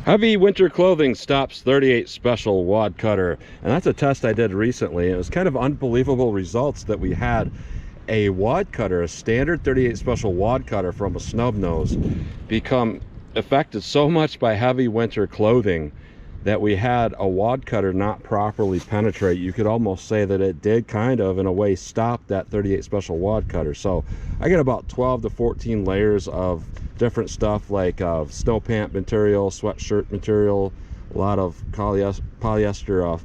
Heavy winter clothing stops 38 special Wadcutter, and that's a test I did recently. It was kind of unbelievable results that we had a Wadcutter, a standard 38 special Wadcutter from a snub nose, become affected so much by heavy winter clothing that we had a Wadcutter not properly penetrate. You could almost say that it did kind of in a way stop that 38 special Wadcutter. So I get about 12 to 14 layers of different stuff like snow pant material, sweatshirt material, a lot of polyester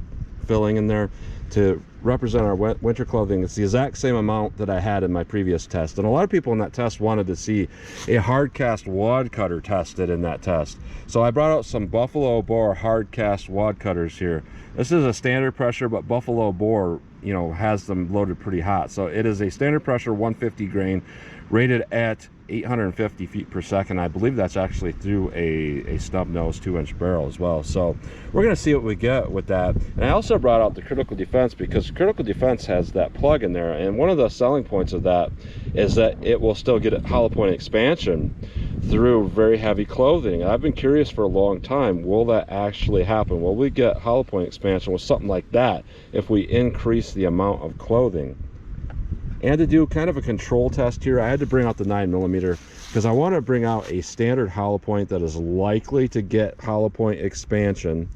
filling in there to represent our winter clothing. It's the exact same amount that I had in my previous test, and a lot of people in that test wanted to see a hard cast Wadcutter tested in that test. So I brought out some Buffalo Bore hard cast Wadcutters here. This is a standard pressure, but Buffalo Bore, you know, has them loaded pretty hot. So it is a standard pressure 150 grain rated at 850 feet per second. I believe that's actually through a snub nose 2-inch barrel as well. So we're going to see what we get with that. And I also brought out the Critical Defense because Critical Defense has that plug in there, and one of the selling points of that is that it will still get hollow point expansion through very heavy clothing. And I've been curious for a long time, will that actually happen? Will we get hollow point expansion with something like that if we increase the amount of clothing? And to do kind of a control test here, I had to bring out the 9mm because I want to bring out a standard hollow point that is likely to get hollow point expansion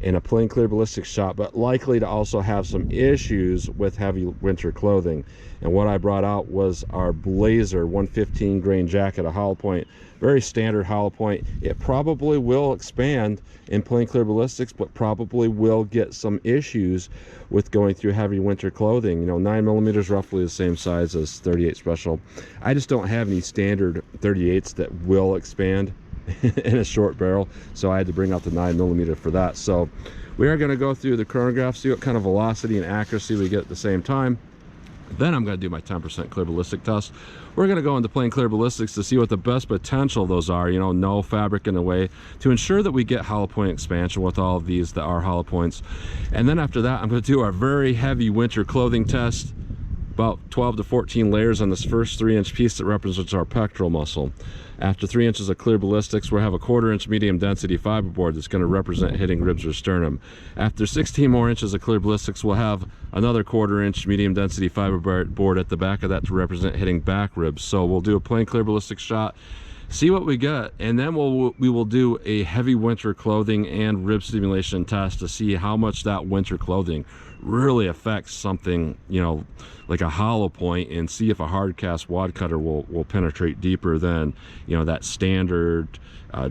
in a plain clear ballistics shot, but likely to also have some issues with heavy winter clothing. And what I brought out was our Blazer 115 grain jacket, a hollow point, very standard hollow point. It probably will expand in plain clear ballistics, but probably will get some issues with going through heavy winter clothing. You know, 9mm roughly the same size as 38 special. I just don't have any standard 38s that will expand in a short barrel, so I had to bring out the 9mm for that. So we are going to go through the chronograph, see what kind of velocity and accuracy we get at the same time. Then I'm going to do my 10% clear ballistic test. We're going to go into plain clear ballistics to see what the best potential those are, you know, no fabric in the way, to ensure that we get hollow point expansion with all of these that are hollow points. And then after that, I'm going to do our very heavy winter clothing test, about 12 to 14 layers on this first 3-inch piece that represents our pectoral muscle. After 3 inches of clear ballistics, we'll have a 1/4-inch medium density fiberboard that's going to represent hitting ribs or sternum. After 16 more inches of clear ballistics, we'll have another 1/4-inch medium density fiberboard at the back of that to represent hitting back ribs. So we'll do a plain clear ballistics shot, see what we get, and then we will do a heavy winter clothing and rib stimulation test to see how much that winter clothing really affects something, you know, like a hollow point, and see if a hard cast Wadcutter will penetrate deeper than, you know, that standard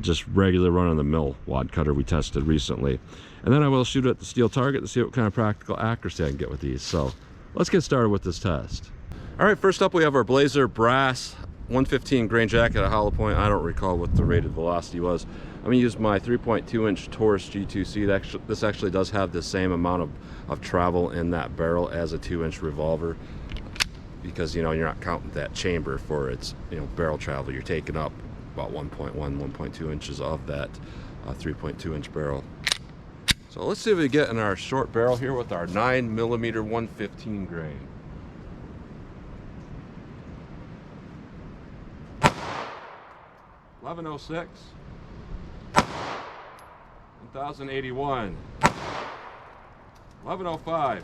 just regular run-of-the-mill Wadcutter we tested recently. And then I will shoot at the steel target to see what kind of practical accuracy I can get with these. So let's get started with this test. All right, first up we have our Blazer brass 115 grain jacket at hollow point. I don't recall what the rated velocity was. I'm going to use my 3.2-inch Taurus G2C. This actually does have the same amount of travel in that barrel as a 2-inch revolver, because, you know, you're not counting that chamber for its, you know, barrel travel. You're taking up about 1.2 inches of that 3.2-inch barrel. So let's see what we get in our short barrel here with our 9mm 115 grain. 1106, 1081, 1105,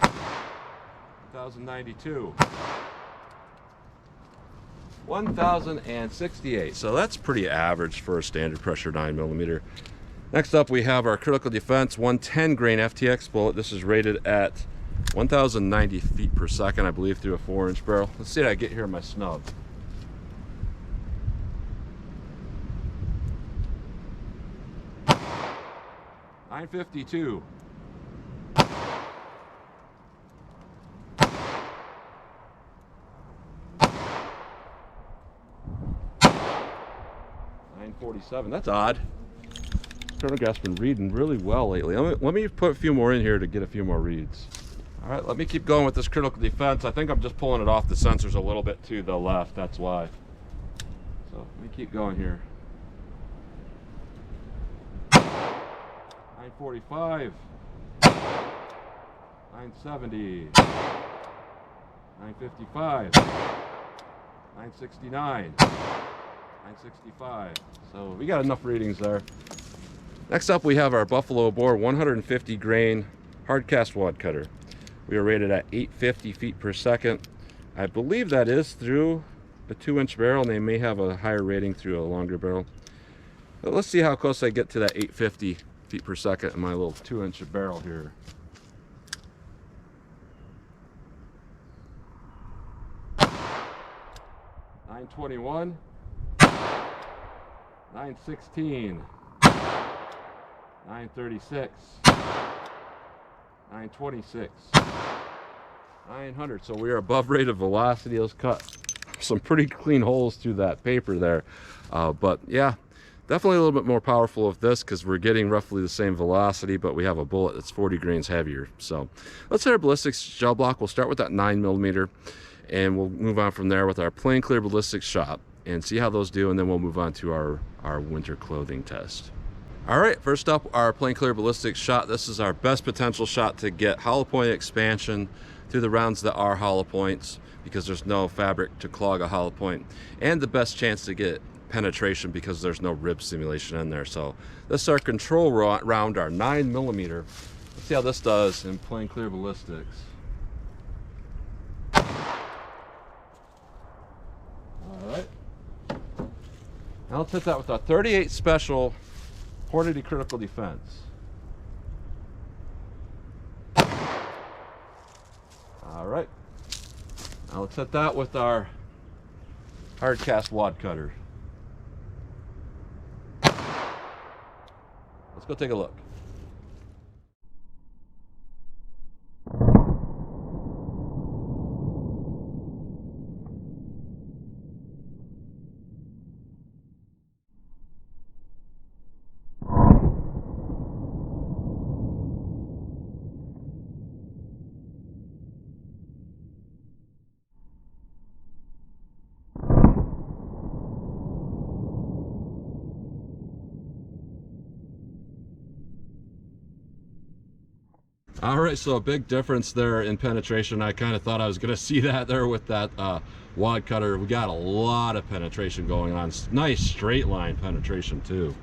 1092, 1068. So that's pretty average for a standard pressure 9mm. Next up we have our Critical Defense 110 grain FTX bullet. This is rated at 1090 feet per second, I believe, through a 4-inch barrel. Let's see what I get here in my snub. 952. 947. That's odd. Chronograph's been reading really well lately. Let me put a few more in here to get a few more reads. All right, let me keep going with this Critical Defense. I think I'm just pulling it off the sensors a little bit to the left. That's why. So let me keep going here. 945, 970, 955, 969, 965. So we got enough readings there. Next up, we have our Buffalo Bore 150 grain hard cast wad cutter. We are rated at 850 feet per second. I believe that is through a 2-inch barrel, and they may have a higher rating through a longer barrel. But let's see how close I get to that 850 feet per second in my little 2-inch barrel here. $921, $916, $936, $926, $900. So we are above rate of velocity. Let's cut some pretty clean holes through that paper there. But yeah, definitely a little bit more powerful of this because we're getting roughly the same velocity, but we have a bullet that's 40 grains heavier. So let's hit our ballistics gel block. We'll start with that 9mm, and we'll move on from there with our plain clear ballistics shot and see how those do, and then we'll move on to our winter clothing test. All right, first up, our plain clear ballistics shot. This is our best potential shot to get hollow point expansion through the rounds that are hollow points, because there's no fabric to clog a hollow point, and the best chance to get penetration because there's no rib simulation in there. So this is our control round, our 9mm. Let's see how this does in plain clear ballistics. All right. Now let's hit that with our 38 special Hornady critical defense. All right. Now let's hit that with our hard cast wad cutter. Let's go take a look. All right, so a big difference there in penetration. I kind of thought I was going to see that there with that wad cutter. We got a lot of penetration going on. Nice straight line penetration too.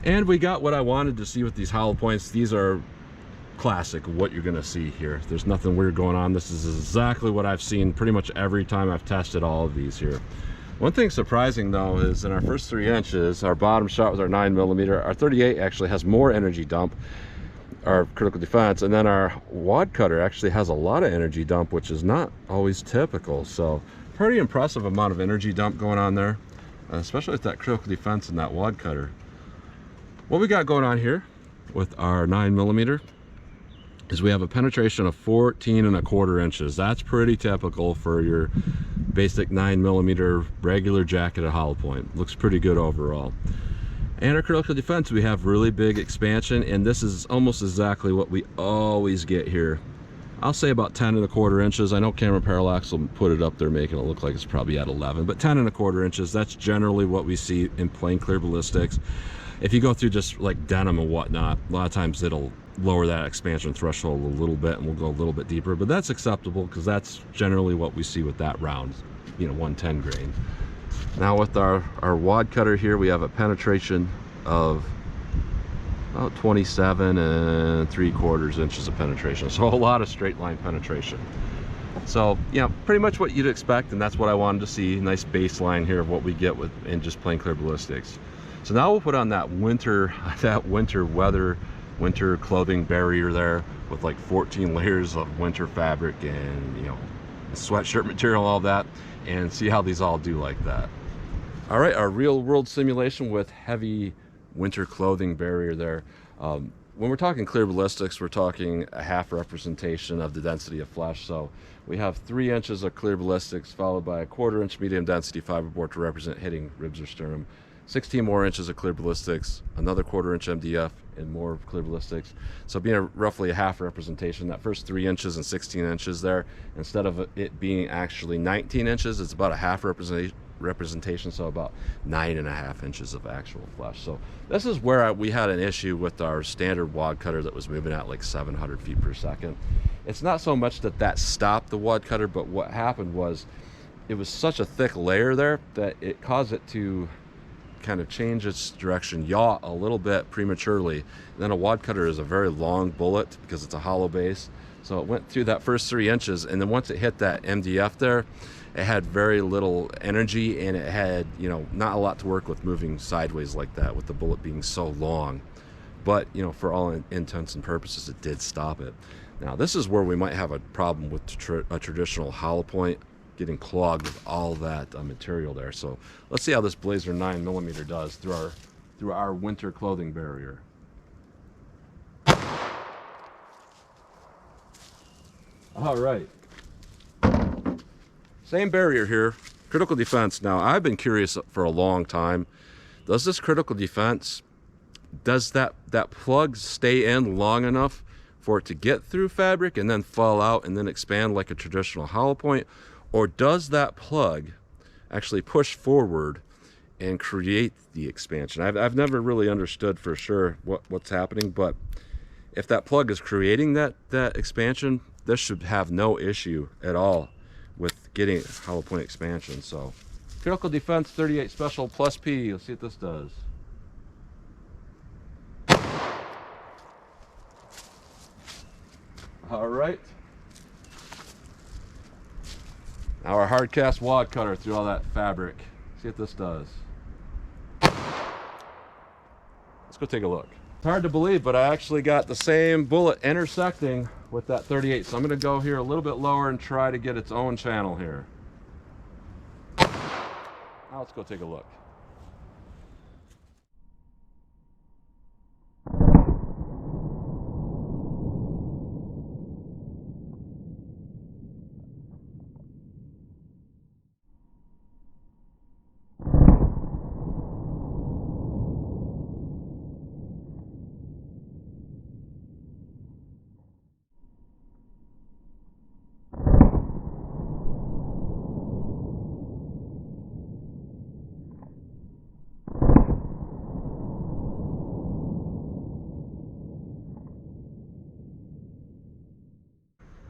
And we got what I wanted to see with these hollow points. These are classic, what you're going to see here. There's nothing weird going on. This is exactly what I've seen pretty much every time I've tested all of these here. One thing surprising though is in our first 3 inches, our bottom shot with our 9mm, our 38 actually has more energy dump, our critical defense, and then our wad cutter actually has a lot of energy dump, which is not always typical. So pretty impressive amount of energy dump going on there, especially with that critical defense and that wad cutter. What we got going on here with our 9mm is we have a penetration of 14¼ inches. That's pretty typical for your basic 9mm regular jacketed hollow point. Looks pretty good overall. And our critical defense, we have really big expansion, and this is almost exactly what we always get here. I'll say about 10¼ inches. I know camera parallax will put it up there making it look like it's probably at 11, but 10¼ inches, that's generally what we see in plain clear ballistics. If you go through just like denim and whatnot, a lot of times it'll lower that expansion threshold a little bit and we'll go a little bit deeper, but that's acceptable because that's generally what we see with that round, you know, 110 grain. Now with our wad cutter here, we have a penetration of about 27¾ inches of penetration. So a lot of straight line penetration. So yeah, pretty much what you'd expect, and that's what I wanted to see. Nice baseline here of what we get with in just plain clear ballistics. So now we'll put on that winter weather, winter clothing barrier there with like 14 layers of winter fabric and, you know, sweatshirt material, all that, and see how these all do like that. All right, our real world simulation with heavy winter clothing barrier there. When we're talking clear ballistics, we're talking a half representation of the density of flesh. So we have 3 inches of clear ballistics followed by a 1/4 inch medium density fiberboard to represent hitting ribs or sternum. 16 more inches of clear ballistics, another 1/4 inch MDF, and more clear ballistics. So being roughly a half representation, that first 3 inches and 16 inches there, instead of it being actually 19 inches, it's about a half representation, so about 9½ inches of actual flesh. So this is where we had an issue with our standard wad cutter that was moving at like 700 feet per second. It's not so much that stopped the wad cutter, but what happened was it was such a thick layer there that it caused it to kind of change its direction, yaw a little bit prematurely. And then a Wadcutter is a very long bullet because it's a hollow base. So it went through that first 3 inches, and then once it hit that MDF there, it had very little energy, and it had, you know, not a lot to work with moving sideways like that with the bullet being so long. But, you know, for all intents and purposes, it did stop it. Now, this is where we might have a problem with a traditional hollow point getting clogged with all that material there. So let's see how this Blazer 9mm does through our winter clothing barrier. All right, same barrier here, critical defense. Now, I've been curious for a long time, does this critical defense, does that plug stay in long enough for it to get through fabric and then fall out and then expand like a traditional hollow point? Or does that plug actually push forward and create the expansion? I've never really understood for sure what's happening, but if that plug is creating that expansion, this should have no issue at all with getting hollow point expansion. So critical defense 38 special plus P. Let's see what this does. All right. Now our hard cast Wadcutter through all that fabric. See what this does. Let's go take a look. It's hard to believe, but I actually got the same bullet intersecting with that 38. So I'm going to go here a little bit lower and try to get its own channel here. Now let's go take a look.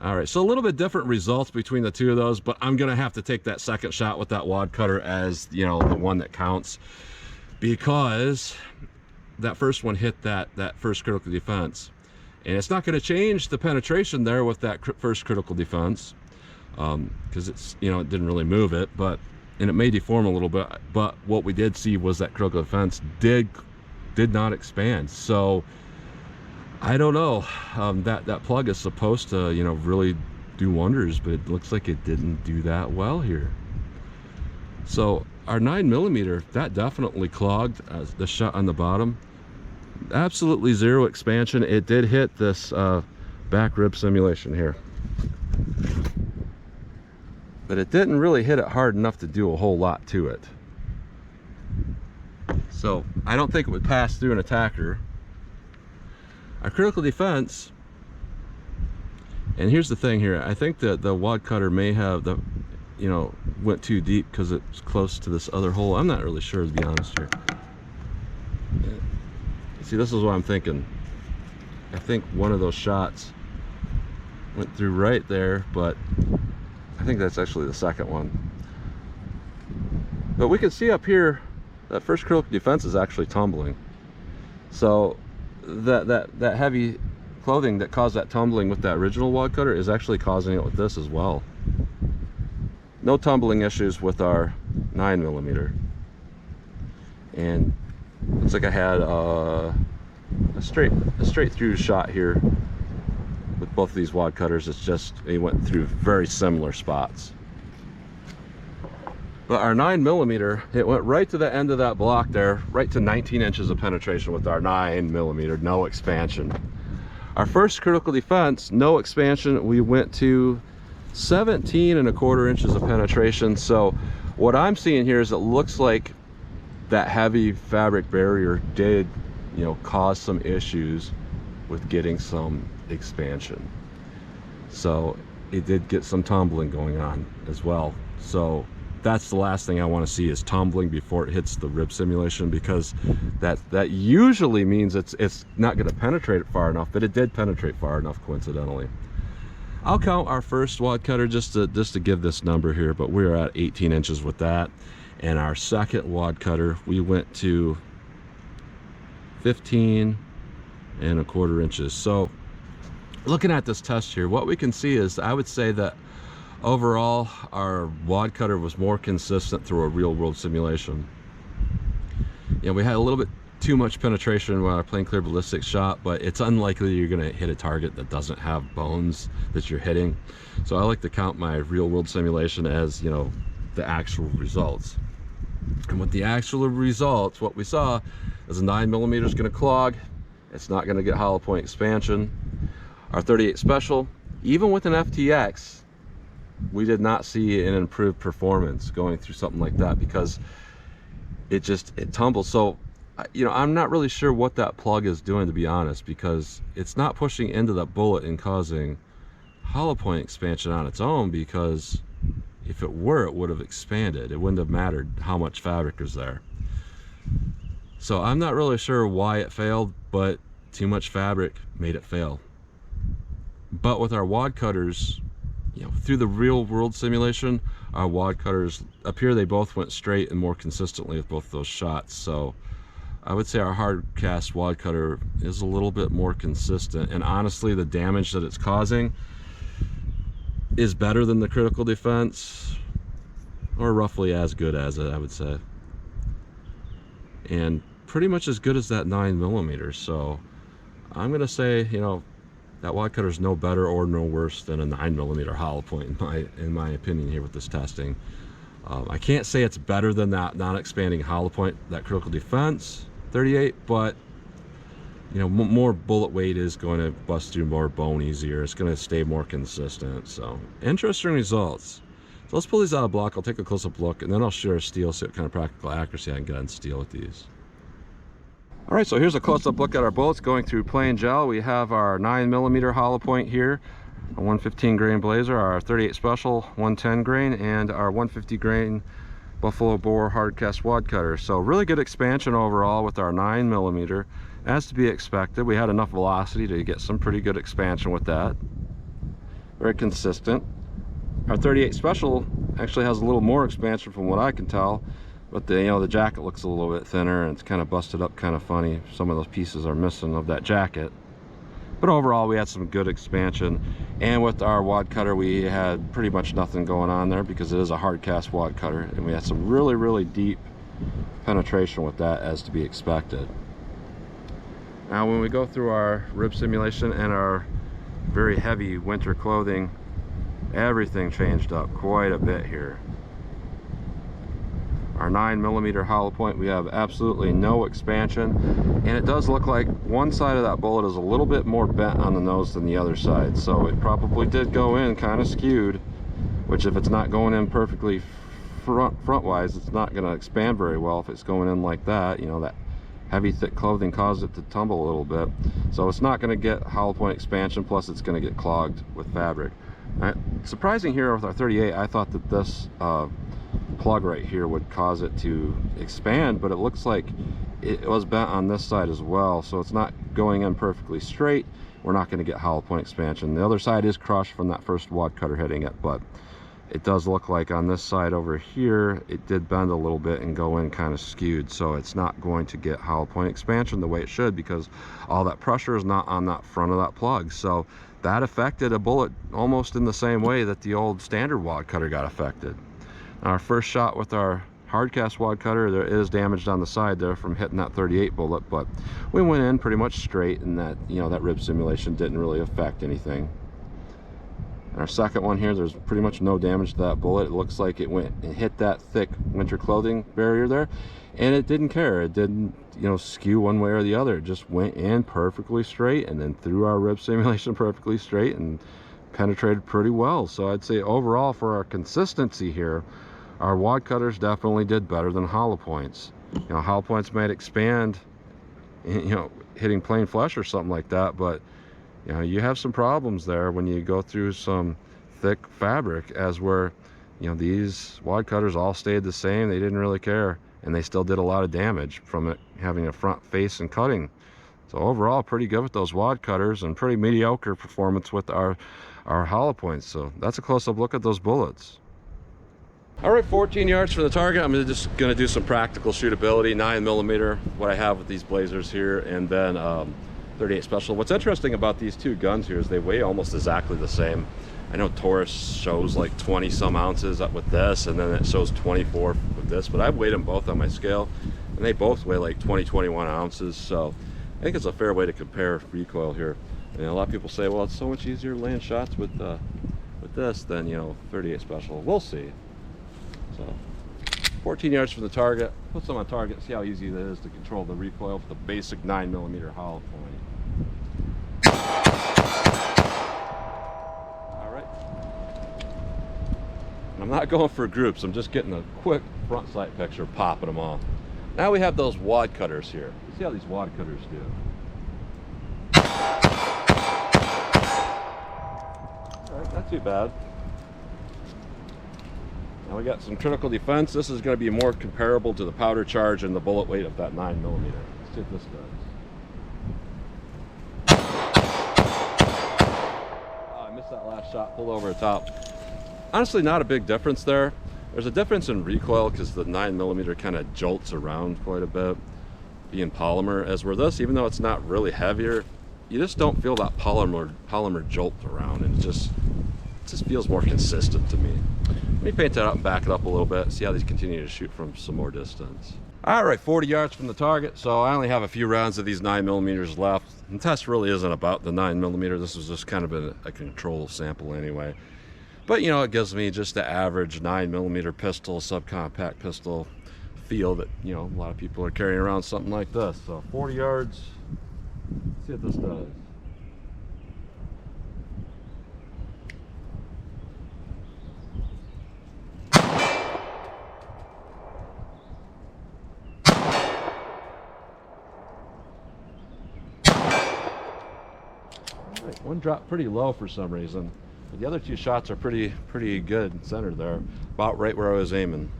All right, so a little bit different results between the two of those, but I'm gonna have to take that second shot with that Wadcutter as, you know, the one that counts, because that first one hit that first critical defense, and it's not gonna change the penetration there with that first critical defense, because it's, you know, it didn't really move it, and it may deform a little bit, but what we did see was that critical defense did not expand. So I don't know, that plug is supposed to, you know, really do wonders, but it looks like it didn't do that well here. So our 9mm, that definitely clogged the shot on the bottom. Absolutely zero expansion. It did hit this back rib simulation here, but it didn't really hit it hard enough to do a whole lot to it. So I don't think it would pass through an attacker. Our critical defense, and here's the thing here, I think that the Wadcutter may have you know, went too deep because it's close to this other hole. I'm not really sure, to be honest here. See, this is what I'm thinking. I think one of those shots went through right there, but I think that's actually the second one. But we can see up here that first critical defense is actually tumbling. So that heavy clothing that caused that tumbling with that original Wadcutter is actually causing it with this as well. No tumbling issues with our 9mm, and looks like I had a straight through shot here with both of these Wadcutters. It's just, it went through very similar spots. But our 9mm, it went right to the end of that block there, right to 19 inches of penetration with our 9mm, no expansion. Our first critical defense, no expansion. We went to 17¼ inches of penetration. So what I'm seeing here is it looks like that heavy fabric barrier did, you know, cause some issues with getting some expansion. So it did get some tumbling going on as well. So that's the last thing I want to see, is tumbling before it hits the rib simulation, because that usually means it's not going to penetrate it far enough, but it did penetrate far enough, coincidentally. I'll count our first Wadcutter just to give this number here, but we're at 18 inches with that. And our second wad cutter, we went to 15.25 inches. So looking at this test here, what we can see is, I would say that overall our wad cutter was more consistent through a real world simulation. You know, we had a little bit too much penetration when our plain clear ballistics shot, but it's unlikely you're going to hit a target that doesn't have bones that you're hitting. So I like to count my real world simulation as, you know, the actual results. And with the actual results, what we saw is a 9mm is going to clog. It's not going to get hollow point expansion. Our 38 special, even with an FTX, we did not see an improved performance going through something like that, because it tumbles. So, you know, I'm not really sure what that plug is doing, to be honest, because it's not pushing into that bullet and causing hollow point expansion on its own, because if it were, it would have expanded. It wouldn't have mattered how much fabric is there. So I'm not really sure why it failed, but too much fabric made it fail. But with our wad cutters, you know, through the real world simulation, our wad cutters appear they both went straight and more consistently with both those shots. So I would say our hard cast wad cutter is a little bit more consistent, and honestly the damage that it's causing is better than the critical defense, or roughly as good as it, I would say, and pretty much as good as that 9mm. So I'm gonna say, you know, that wad cutter is no better or no worse than a 9mm hollow point in my opinion here with this testing. I can't say it's better than that non-expanding hollow point, that critical defense 38, but you know, more bullet weight is going to bust through more bone easier. It's going to stay more consistent. So interesting results. So let's pull these out of block. I'll take a close-up look, and then I'll share steel, see what kind of practical accuracy I can get on steel with these. All right, so here's a close-up look at our bullets going through plain gel. We have our 9mm hollow point here, a 115 grain blazer, our 38 special 110 grain, and our 150 grain buffalo bore hard cast wad cutter. So really good expansion overall with our 9mm. As to be expected, we had enough velocity to get some pretty good expansion with that. Very consistent. Our 38 special actually has a little more expansion from what I can tell, but the, you know, the jacket looks a little bit thinner and it's kind of busted up, kind of funny. Some of those pieces are missing of that jacket. But overall, we had some good expansion. And with our wad cutter, we had pretty much nothing going on there, because it is a hard cast wad cutter, and we had some really, really deep penetration with that, as to be expected. Now when we go through our rib simulation and our very heavy winter clothing, everything changed up quite a bit here. Our 9mm hollow point, we have absolutely no expansion, and it does look like one side of that bullet is a little bit more bent on the nose than the other side, so it probably did go in kind of skewed, which if it's not going in perfectly front-wise, it's not going to expand very well. If it's going in like that, you know, that heavy thick clothing caused it to tumble a little bit, so it's not going to get hollow point expansion, plus it's going to get clogged with fabric. Surprising here with our 38, I thought that this plug right here would cause it to expand, but it looks like it was bent on this side as well, so it's not going in perfectly straight. We're not going to get hollow point expansion. The other side is crushed from that first wad cutter hitting it, but it does look like on this side over here it did bend a little bit and go in kind of skewed, so it's not going to get hollow point expansion the way it should, because all that pressure is not on that front of that plug. So that affected a bullet almost in the same way that the old standard wad cutter got affected. Our first shot with our hard cast wad cutter, there is damaged on the side there from hitting that 38 bullet, but we went in pretty much straight, and that, you know, that rib simulation didn't really affect anything. And our second one here, there's pretty much no damage to that bullet. It looks like it went and hit that thick winter clothing barrier there, and it didn't care. It didn't, you know, skew one way or the other. It just went in perfectly straight, and then through our rib simulation perfectly straight, and penetrated pretty well. So I'd say overall, for our consistency here, our wad cutters definitely did better than hollow points. You know, hollow points might expand, you know, hitting plain flesh or something like that, but you know, you have some problems there when you go through some thick fabric, as where, you know, these wad cutters all stayed the same. They didn't really care, and they still did a lot of damage from it having a front face and cutting. So overall, pretty good with those wad cutters, and pretty mediocre performance with our hollow points. So that's a close-up look at those bullets. All right, 14 yards from the target. I'm just gonna do some practical shootability, 9mm, what I have with these blazers here, and then 38 special. What's interesting about these two guns here is they weigh almost exactly the same. I know Taurus shows like 20 some ounces up with this, and then it shows 24 with this, but I've weighed them both on my scale, and they both weigh like 21 ounces. So I think it's a fair way to compare recoil here. And a lot of people say, well, it's so much easier to land shots with this than, you know, 38 special. We'll see. So 14 yards from the target, put some on target, see how easy it is to control the recoil with the basic 9mm hollow point. All right. And I'm not going for groups, I'm just getting a quick front sight picture, popping them off. Now we have those Wadcutters here. See how these Wadcutters do. All right, not too bad. Now we got some critical defense. This is going to be more comparable to the powder charge and the bullet weight of that 9mm. Let's see what this does. Oh, I missed that last shot, pulled over the top. Honestly, not a big difference there. There's a difference in recoil because the 9mm kind of jolts around quite a bit, being polymer. As where this, even though it's not really heavier, you just don't feel that polymer jolt around, and it just feels more consistent to me. Let me paint that out and back it up a little bit, see how these continue to shoot from some more distance. All right, 40 yards from the target, so I only have a few rounds of these 9mm left. And the test really isn't about the 9mm. This was just kind of a control sample anyway. But, you know, it gives me just the average 9mm pistol, subcompact pistol feel that, you know, a lot of people are carrying around something like this. So 40 yards, let's see what this does. One dropped pretty low for some reason, but the other two shots are pretty good centered there, about right where I was aiming.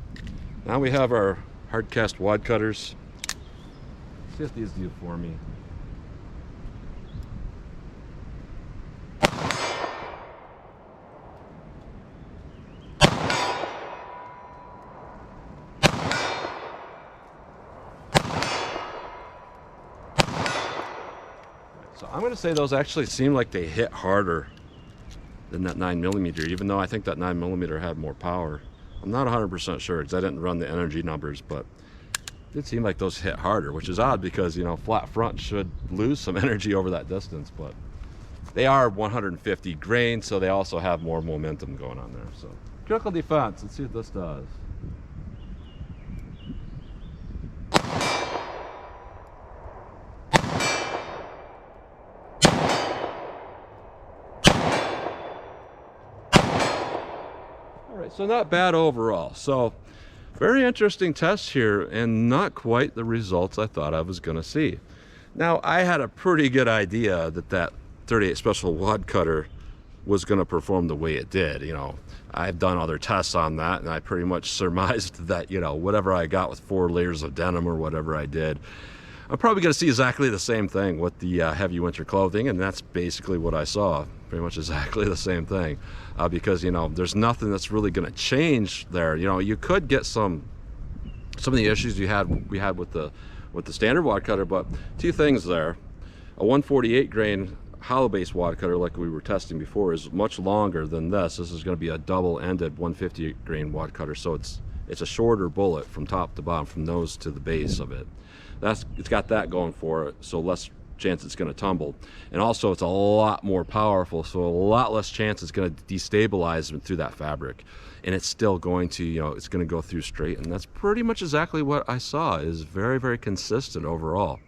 Now we have our hard cast Wadcutters. Let's see what these do for me. So I'm going to say those actually seem like they hit harder than that 9mm, even though I think that 9mm had more power. I'm not 100% sure because I didn't run the energy numbers, but it did seem like those hit harder, which is odd because, you know, flat front should lose some energy over that distance, but they are 150 grain, so they also have more momentum going on there. So critical defense, let's see what this does. So not bad overall. So very interesting test here, and not quite the results I thought I was going to see. Now, I had a pretty good idea that that 38 Special Wadcutter was going to perform the way it did. You know, I've done other tests on that, and I pretty much surmised that, you know, whatever I got with 4 layers of denim or whatever I did, I'm probably going to see exactly the same thing with the heavy winter clothing, and that's basically what I saw. Pretty much exactly the same thing, because, you know, there's nothing that's really going to change there. You know, you could get some of the issues we had with the standard Wadcutter, but two things there. A 148 grain hollow base Wadcutter, like we were testing before, is much longer than this. This is going to be a double-ended 150 grain Wadcutter, so it's a shorter bullet from top to bottom, from nose to the base of it. It's got that going for it, so less chance it's going to tumble, and also it's a lot more powerful, so a lot less chance it's going to destabilize through that fabric, and it's still going to, you know, it's going to go through straight. And that's pretty much exactly what I saw. Is very consistent overall.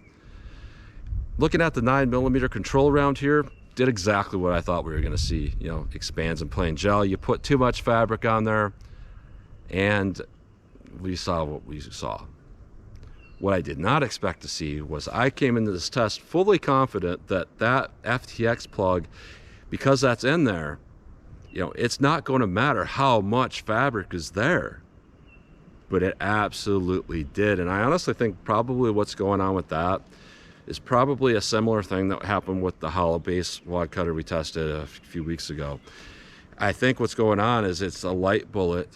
Looking at the 9mm control round here, did exactly what I thought we were going to see. You know, expands in plain gel. You put too much fabric on there, and we saw what we saw. What I did not expect to see was, I came into this test fully confident that that FTX plug, because that's in there, you know, it's not going to matter how much fabric is there. But it absolutely did. And I honestly think probably what's going on with that is probably a similar thing that happened with the hollow base Wadcutter we tested a few weeks ago. I think what's going on is it's a light bullet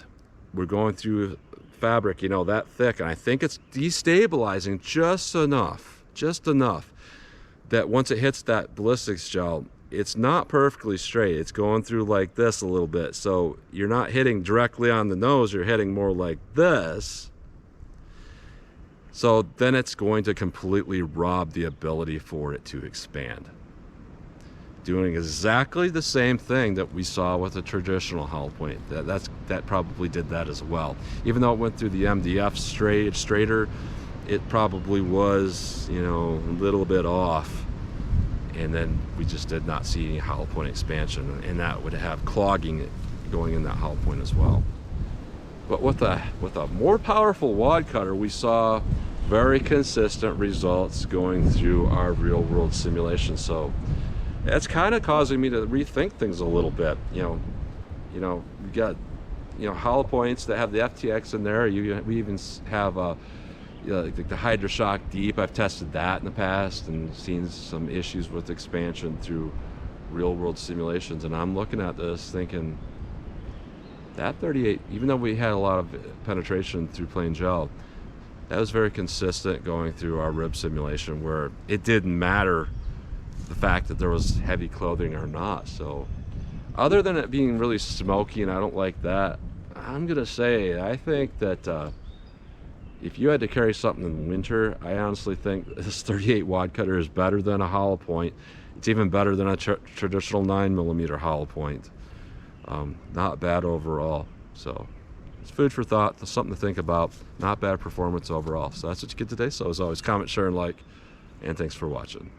we're going through fabric, you know, that thick, and I think it's destabilizing just enough that once it hits that ballistics gel, it's not perfectly straight. It's going through like this a little bit. So you're not hitting directly on the nose, you're hitting more like this. So then it's going to completely rob the ability for it to expand. Doing exactly the same thing that we saw with a traditional hollow point. That probably did that as well. Even though it went through the MDF straighter, it probably was, you know, a little bit off. And then we just did not see any hollow point expansion, and that would have clogging going in that hollow point as well. But with a more powerful wad cutter, we saw very consistent results going through our real world simulation. So that's kind of causing me to rethink things a little bit. You know, we got, you know, hollow points that have the FTX in there. We even have like the HydroShock Deep. I've tested that in the past and seen some issues with expansion through real world simulations. And I'm looking at this thinking that 38, even though we had a lot of penetration through plain gel, that was very consistent going through our rib simulation, where it didn't matter the fact that there was heavy clothing or not. So other than it being really smoky, and I don't like that, I'm gonna say I think that if you had to carry something in winter, I honestly think this 38 wad cutter is better than a hollow point. It's even better than a traditional 9mm hollow point. Not bad overall. So it's food for thought, something to think about. Not bad performance overall. So that's what you get today. So as always, comment, share, and like, and thanks for watching.